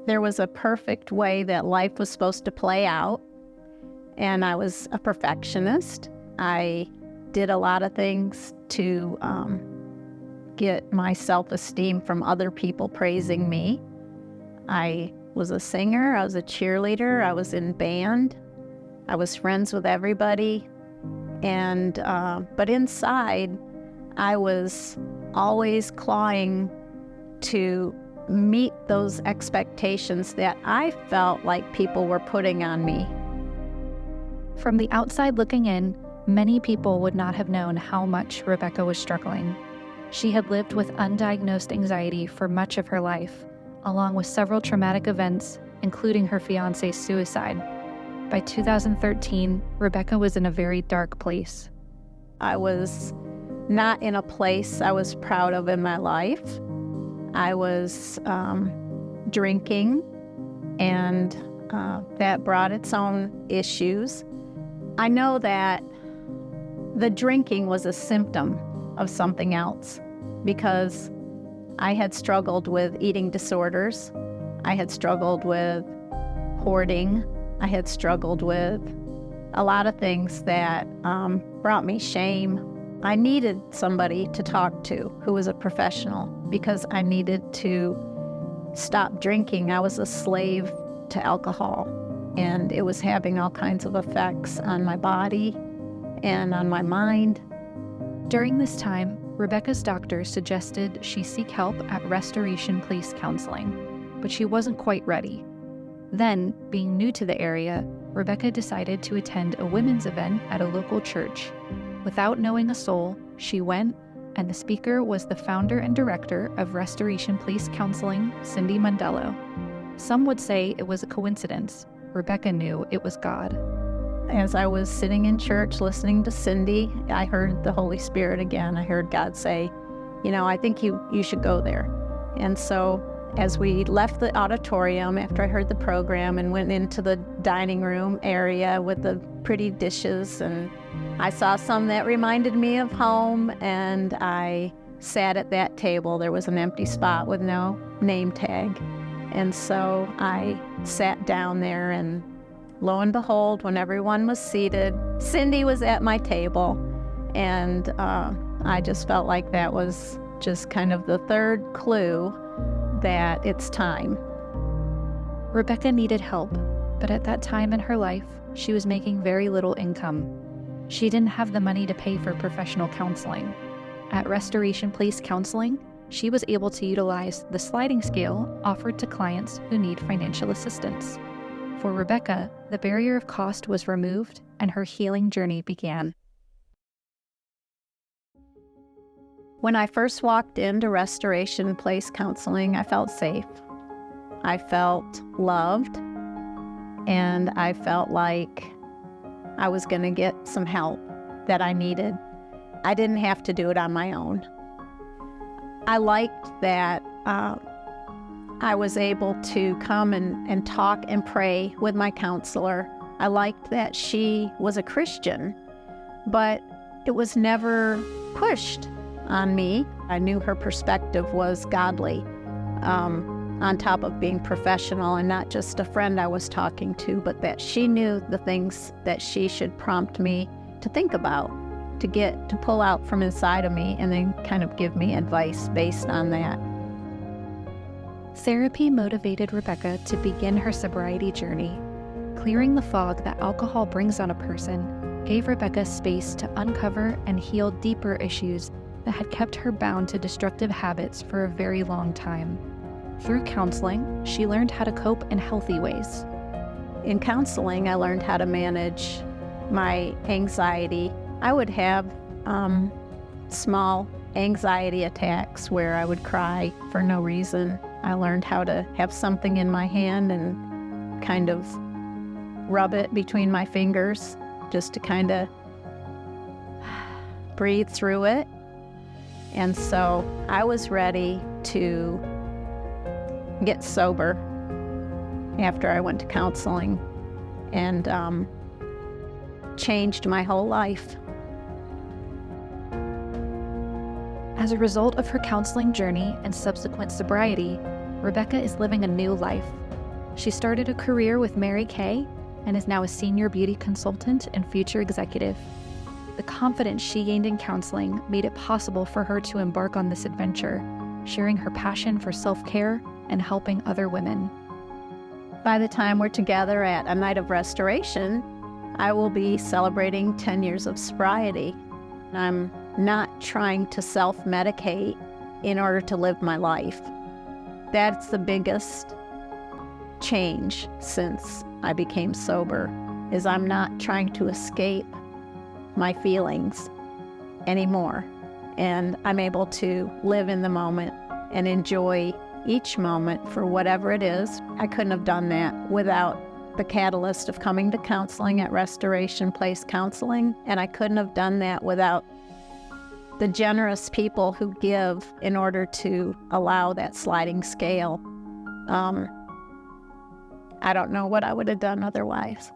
There was a perfect way that life was supposed to play out, and I was a perfectionist. I did a lot of things to get my self-esteem from other people praising me. I was a singer, I was a cheerleader, I was in band, I was friends with everybody, and but inside, I was always clawing to meet those expectations that I felt like people were putting on me. From the outside looking in, many people would not have known how much Rebecca was struggling. She had lived with undiagnosed anxiety for much of her life, along with several traumatic events, including her fiancé's suicide. By 2013, Rebecca was in a very dark place. I was not in a place I was proud of in my life. I was drinking, and that brought its own issues. I know that the drinking was a symptom of something else, because I had struggled with eating disorders. I had struggled with hoarding. I had struggled with a lot of things that brought me shame. I needed somebody to talk to who was a professional, because I needed to stop drinking. I was a slave to alcohol, and it was having all kinds of effects on my body and on my mind. During this time, Rebecca's doctor suggested she seek help at Restoration Place Counseling, but she wasn't quite ready. Then, being new to the area, Rebecca decided to attend a women's event at a local church. Without knowing a soul, she went, and the speaker was the founder and director of Restoration Place Counseling, Cindy Mondello. Some would say it was a coincidence. Rebecca knew it was God. As I was sitting in church listening to Cindy, I heard the Holy Spirit again. I heard God say, I think you should go there. And so as we left the auditorium after I heard the program and went into the dining room area with the pretty dishes, and I saw some that reminded me of home, and I sat at that table. There was an empty spot with no name tag. And so I sat down there, and lo and behold, when everyone was seated, Cindy was at my table. And I just felt like that was just kind of the third clue that it's time. Rebecca needed help, but at that time in her life, she was making very little income. She didn't have the money to pay for professional counseling. At Restoration Place Counseling, she was able to utilize the sliding scale offered to clients who need financial assistance. For Rebecca, the barrier of cost was removed and her healing journey began. When I first walked into Restoration Place Counseling, I felt safe. I felt loved, and I felt like I was going to get some help that I needed. I didn't have to do it on my own. I liked that I was able to come and talk and pray with my counselor. I liked that she was a Christian, but it was never pushed on me. I knew her perspective was godly, on top of being professional and not just a friend I was talking to, but that she knew the things that she should prompt me to think about, to pull out from inside of me, and then kind of give me advice based on that. Therapy motivated Rebecca to begin her sobriety journey. Clearing the fog that alcohol brings on a person gave Rebecca space to uncover and heal deeper issues that had kept her bound to destructive habits for a very long time. Through counseling, she learned how to cope in healthy ways. In counseling, I learned how to manage my anxiety. I would have small anxiety attacks where I would cry for no reason. I learned how to have something in my hand and kind of rub it between my fingers just to kind of breathe through it. And so I was ready to get sober after I went to counseling, and changed my whole life. As a result of her counseling journey and subsequent sobriety, Rebecca is living a new life. She started a career with Mary Kay and is now a senior beauty consultant and future executive. The confidence she gained in counseling made it possible for her to embark on this adventure, sharing her passion for self-care and helping other women. By the time we're together at a night of restoration, I will be celebrating 10 years of sobriety. I'm not trying to self-medicate in order to live my life. That's the biggest change since I became sober, is I'm not trying to escape my feelings anymore. And I'm able to live in the moment and enjoy each moment for whatever it is. I couldn't have done that without the catalyst of coming to counseling at Restoration Place Counseling, and I couldn't have done that without the generous people who give in order to allow that sliding scale. I don't know what I would have done otherwise.